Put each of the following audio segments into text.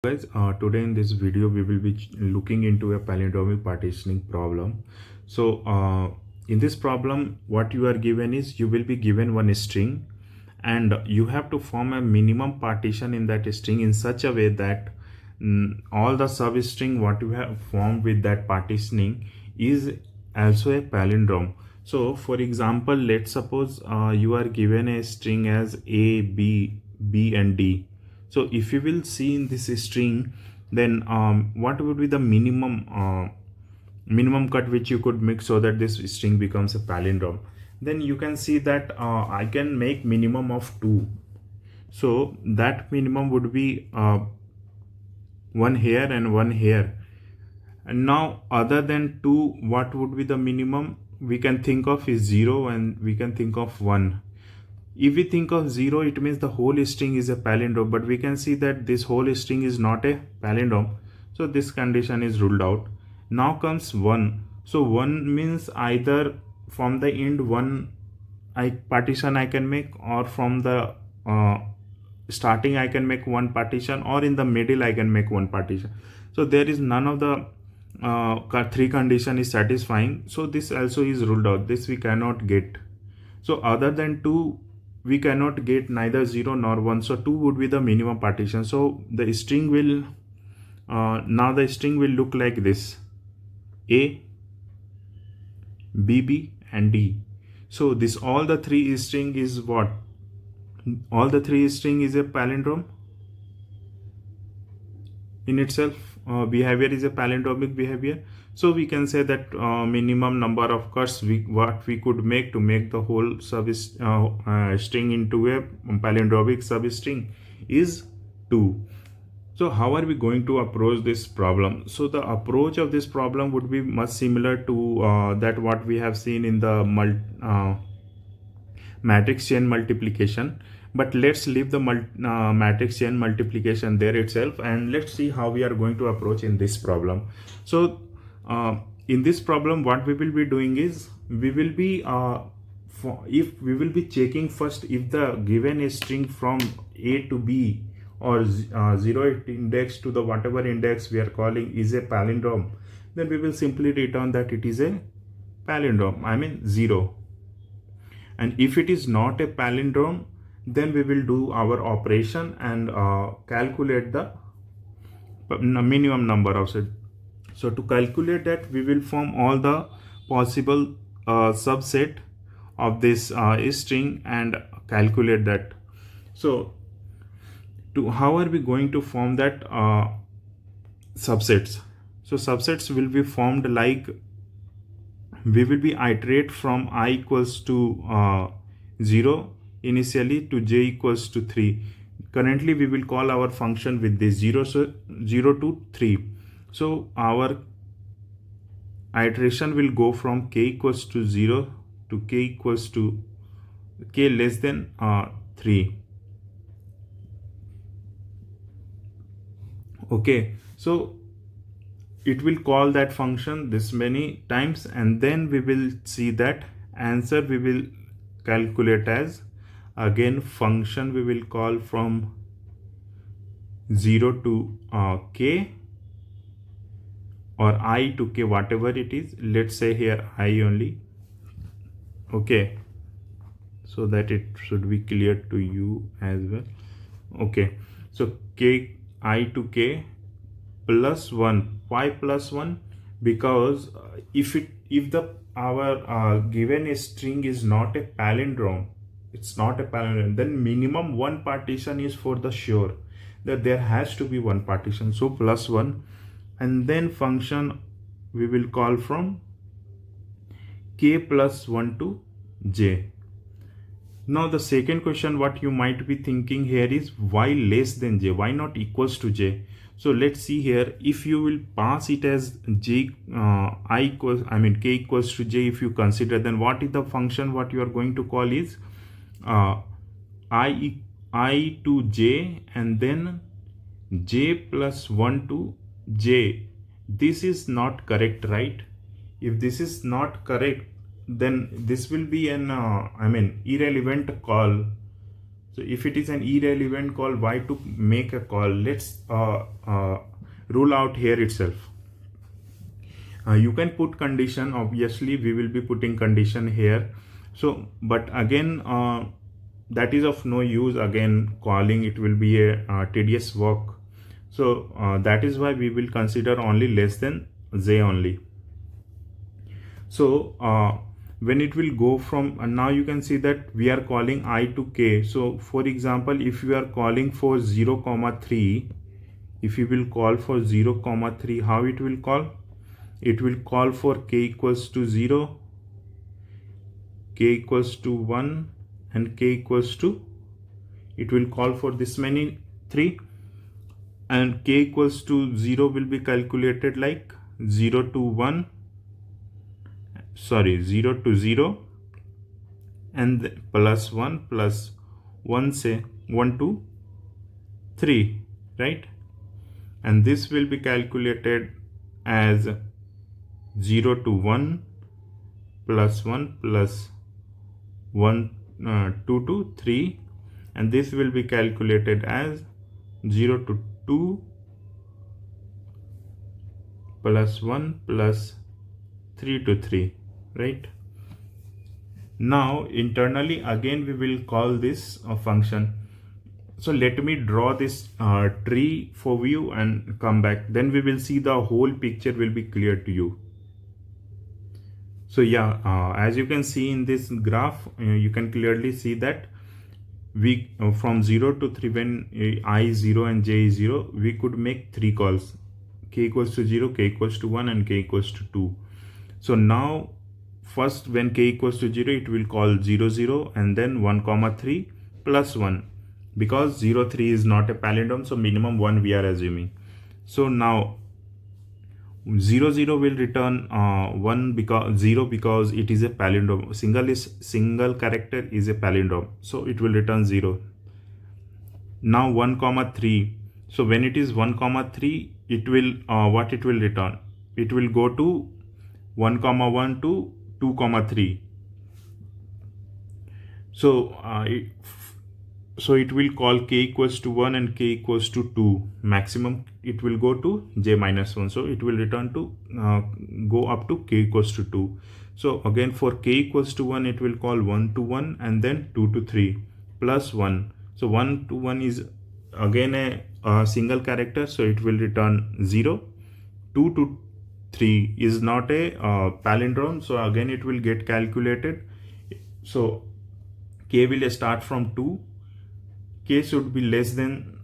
Guys, today in this video we will be looking into a palindromic partitioning problem. In this problem what you are given is you will be given one string and you have to form a minimum partition in that string in such a way that all the substring what you have formed with that partitioning is also a palindrome. So for example, let's suppose you are given a string as A, B and D. So if you will see in this string, then what would be the minimum cut which you could make so that this string becomes a palindrome? Then you can see that I can make minimum of 2. So that minimum would be one here and one here. And now other than 2, what would be the minimum we can think of is 0 and we can think of 1. If we think of 0, it means the whole string is a palindrome, but we can see that this whole string is not a palindrome. So this condition is ruled out. Now comes 1. So 1 means either from the end one partition I can make, or from the starting I can make one partition, or in the middle I can make one partition. So there is none of the three condition is satisfying. So this also is ruled out. This we cannot get. So other than 2, we cannot get neither 0 nor 1. So 2 would be the minimum partition. So the string will now the string will look like this: A, B and D. So this all the three string is what? All the three string is a palindrome in itself. Behavior is a palindromic behavior. So we can say that minimum number of cuts what we could make to make the whole string into a palindromic substring is 2. So how are we going to approach this problem? So the approach of this problem would be much similar to that what we have seen in the matrix chain multiplication. But let's leave the matrix chain multiplication there itself, and let's see how we are going to approach in this problem. So in this problem what we will be doing is we will be checking first if the given string from A to B or 0th index to the whatever index we are calling is a palindrome. Then we will simply return that it is a palindrome, I mean 0. And if it is not a palindrome, then we will do our operation and calculate the minimum number of set. So to calculate that, we will form all the possible subset of this string and calculate that. So how are we going to form that subsets? So subsets will be formed like we will be iterate from I equals to 0 initially to j equals to 3. Currently we will call our function with this 0 to 3. So our iteration will go from k equals to 0 to k less than 3. Okay, so it will call that function this many times, and then we will see that answer we will calculate as, again, function we will call from 0 to k or I to k, whatever it is. Let's say here I only. Okay, so that it should be clear to you as well. Okay, so k I to k plus 1. Why plus 1? Because if our given string is not a palindrome, it's not a palindrome, then minimum one partition is for the sure, that there has to be one partition. So plus 1, and then function we will call from k plus 1 to j. Now the second question what you might be thinking here is, why less than j? Why not equals to j? So let's see here. If you will pass it as k equals to j, if you consider, then what is the function what you are going to call is I to j and then j plus 1 to j. This is not correct, right? If this is not correct, then this will be an irrelevant call So if it is an irrelevant call, why to make a call? Let's rule out here itself. You can put condition. Obviously we will be putting condition here. So but again that is of no use. Again calling, it will be a tedious work. So that is why we will consider only less than j only. So when it will go from, now you can see that we are calling I to k. So for example, if you are calling for 0,3, if you will call for 0,3, how it will call? It will call for k equals to 0, k equals to 1, and k equals to, it will call for this many 3, and k equals to 0 will be calculated like 0 to 1, sorry, 0 to 0, and plus 1 plus 1, say 1 to 3, right? And this will be calculated as 0 to 1 plus 1 plus 1 2 to 3, and this will be calculated as 0 to 2 plus 1 plus 3 to 3, right? Now internally again we will call this a function. So let me draw this tree for you and come back, then we will see the whole picture will be clear to you. So yeah, as you can see in this graph, you can clearly see that we from 0 to 3, when I is 0 and j is 0, we could make 3 calls: k equals to 0, k equals to 1, and k equals to 2. So now first when k equals to 0, it will call 0 0 and then 1 3 plus 1, because 0 3 is not a palindrome, so minimum 1 we are assuming. So now 0 0 will return 1 because 0, because it is a palindrome. Single character is a palindrome, so it will return 0. Now 1 3, so when it is 1 3, it will what it will return? It will go to 1 1 to 2 3. So it will call k equals to 1 and k equals to 2. Maximum it will go to j minus 1. So it will return to go up to k equals to 2. So again for k equals to 1, it will call 1 to 1 and then 2 to 3 plus 1. So 1 to 1 is again a single character, so it will return 0. 2 to 3 is not a palindrome, so again it will get calculated. So k will start from 2. K should be less than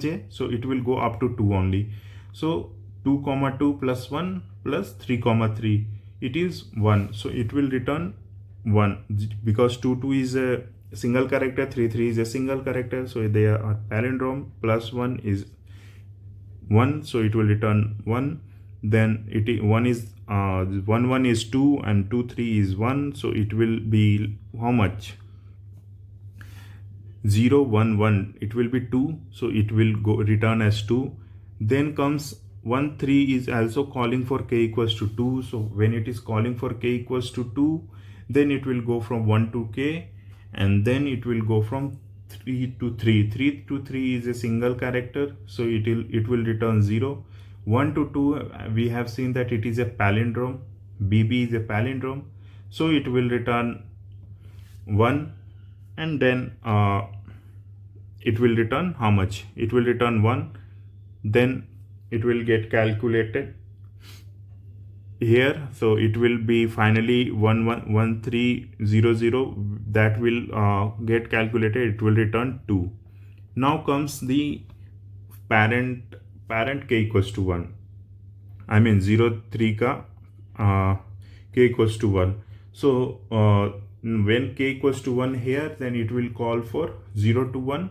j, so it will go up to 2 only. So 2 2 plus 1 plus 3 3, it is 1, so it will return 1, because 2 2 is a single character, 3 3 is a single character, so they are palindrome. Plus 1 is 1, so it will return 1. Then 1 is 1 1 is 2 and 2 3 is 1, so it will be how much? 0 1 1, it will be 2, so it will go return as 2. Then comes 1 3 is also calling for k equals to 2. So when it is calling for k equals to 2, then it will go from 1 to k, and then it will go from 3 to 3. 3 to 3 is a single character, so it will return 0. 1 to 2, we have seen that it is a palindrome. BB is a palindrome, so it will return 1, and then it will return how much? It will return 1. Then it will get calculated here, so it will be finally 1 1 1 3 0 0, that will get calculated. It will return 2. Now comes the parent k equals to 1, I mean 0 3 ka k equals to 1. So when k equals to 1 here, then it will call for 0 to 1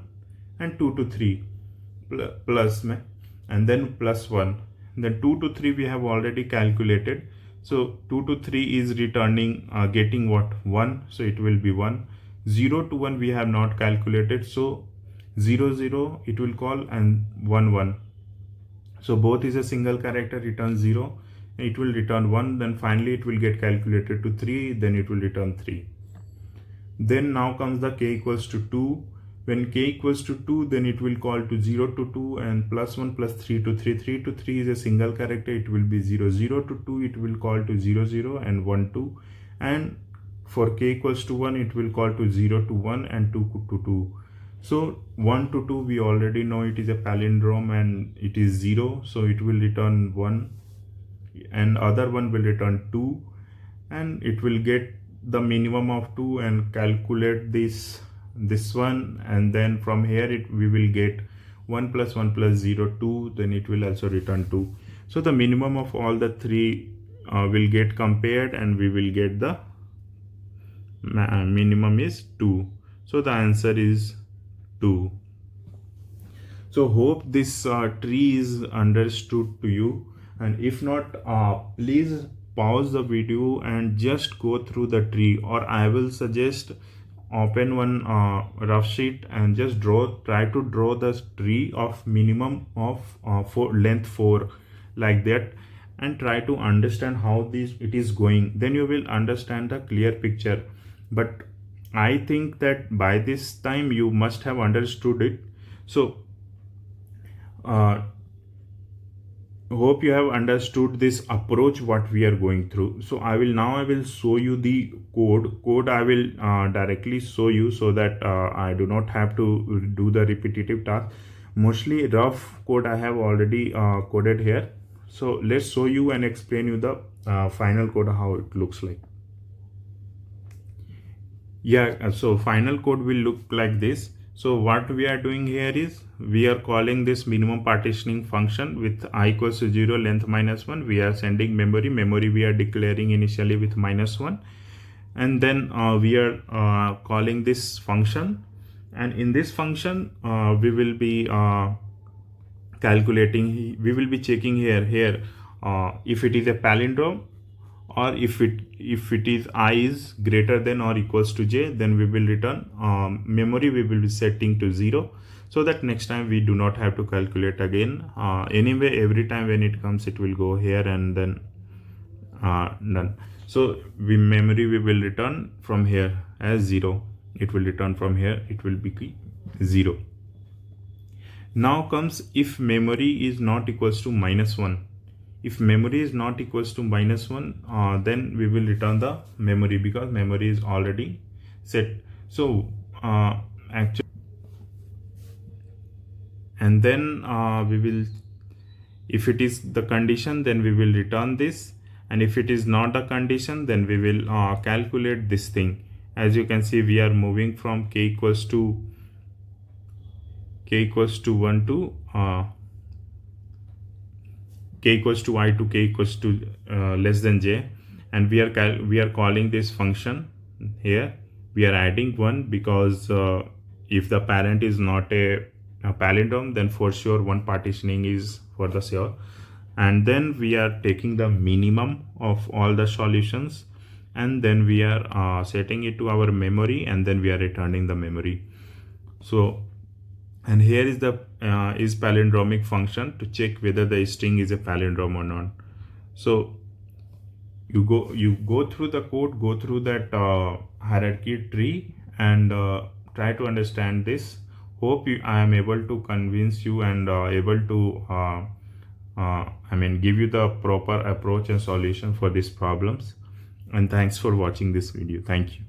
and 2 to 3 plus and then plus 1. Then 2 to 3 we have already calculated, so 2 to 3 is returning getting what? 1, so it will be 1. 0 to 1 we have not calculated, so 0 0 it will call, and 1 1. So both is a single character, return 0, it will return 1. Then finally it will get calculated to 3, then it will return 3. Then now comes the k equals to 2. When k equals to 2, then it will call to 0 to 2 and plus 1 plus 3 to 3. 3 to 3 is a single character. It will be 0. 0 to 2, it will call to 0 0 and 1 2. And for k equals to 1, it will call to 0 to 1 and 2 to 2. So 1 to 2, we already know it is a palindrome and it is 0. So it will return 1 and other one will return 2. And it will get the minimum of 2 and calculate this one, and then from here we will get 1 plus 1 plus 0 2, then it will also return 2. So the minimum of all the three will get compared and we will get the minimum is 2. So the answer is 2. So hope this tree is understood to you, and if not, please pause the video and just go through the tree, or I will suggest open one rough sheet and just try to draw the tree of minimum of length 4 like that, and try to understand how it is going. Then you will understand the clear picture. But I think that by this time you must have understood it. So hope you have understood this approach what we are going through. So I will show you the code. I will directly show you, so that I do not have to do the repetitive task. Mostly rough code I have already coded here. So let's show you and explain you the final code, how it looks like. Yeah, so final code will look like this. So what we are doing here is we are calling this minimum partitioning function with I equals to 0, length minus 1. We are sending memory. Memory we are declaring initially with minus 1. And then we are calling this function. And in this function, we will be calculating, we will be checking here if it is a palindrome, or if it is I is greater than or equals to j, then we will return memory. We will be setting to 0, so that next time we do not have to calculate again. Anyway, every time when it comes, it will go here and then done. So memory we will return from here as 0. It will return from here, it will be 0. Now comes if memory is not equals to minus 1. If memory is not equals to minus 1, then we will return the memory, because memory is already set. So actually, and then we will, if it is the condition, then we will return this, and if it is not a condition, then we will calculate this thing. As you can see, we are moving from k equals to 1 to k equals to I to k equals to less than j, and we are calling this function here. We are adding 1 because if the parent is not a palindrome, then for sure one partitioning is for the sure. And then we are taking the minimum of all the solutions, and then we are setting it to our memory, and then we are returning the memory. So, and here is the is palindromic function to check whether the string is a palindrome or not. So you go through the code, go through that hierarchy tree, and try to understand this. Hope I am able to convince you and able to give you the proper approach and solution for these problems. And thanks for watching this video. Thank you.